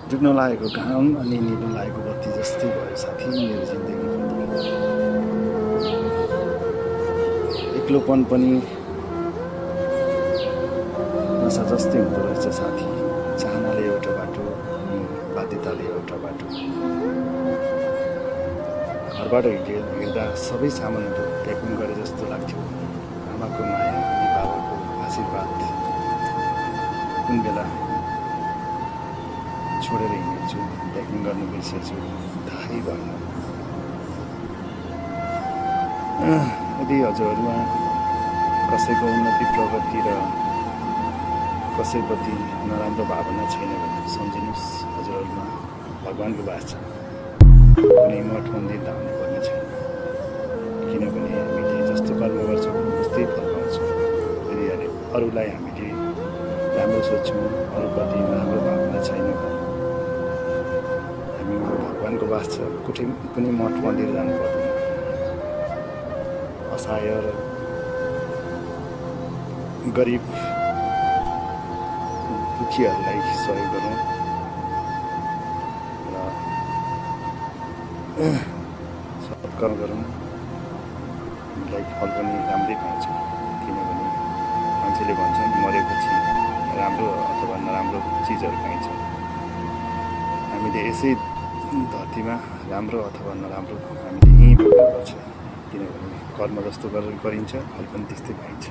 डुब्न लागेको घाम अनि निभ्न लागेको बत्ती जस्तै भयो साथी मेरो जिन्दगी पनि। एक्लोपन पनि नसा जस्तै हुँदो रहेछ साथी। चाहनाले एउटा बाटो अनि बाध्यताले एउटा बाटो। घरबाट हिँड्दा सबै सामानहरू प्याकिङ गरे जस्तो लाग्थ्यो। आमाको माया अनि बाबाको आशीर्वाद कुन बेला छोडेर हिँडेछु, प्याकिङ गर्नु बिर्सेछु थाहै भएन। यदि हजुरहरूमा कसैको उन्नति प्रगति र कसैप्रति नराम्रो भावना छैन भने सम्झिनुहोस्, हजुरहरूमा भगवान्को वास छ। कुनै मठ मन्दिर धाउनु पर्ने छैन, किनभने हामीले जस्तो कर्म गर्छौँ उस्तै फल पाउँछौँ। यदि अरूलाई हामीले राम्रो सोच्छौँ, अरूप्रति नराम्रो भावना छैन भने हामीमा भगवान्को वास छ। कुनै मठ मन्दिर जानु पर्दैन। असहाय र गरिब दुखीहरूलाई सहयोग गरौँ र सत्कर्म गरौँ। हामीलाई फल पनि राम्रै पाउँछ, किनभने मान्छेले भन्छन् मरेपछि राम्रो अथवा नराम्रो चिजहरू पाइन्छ। हामीले यसै धरतीमा राम्रो अथवा नराम्रो हामीले यहीँ भोग्नुपर्छ, किनभने कर्म जस्तो गरेर गरिन्छ फल पनि त्यस्तै पाइन्छ।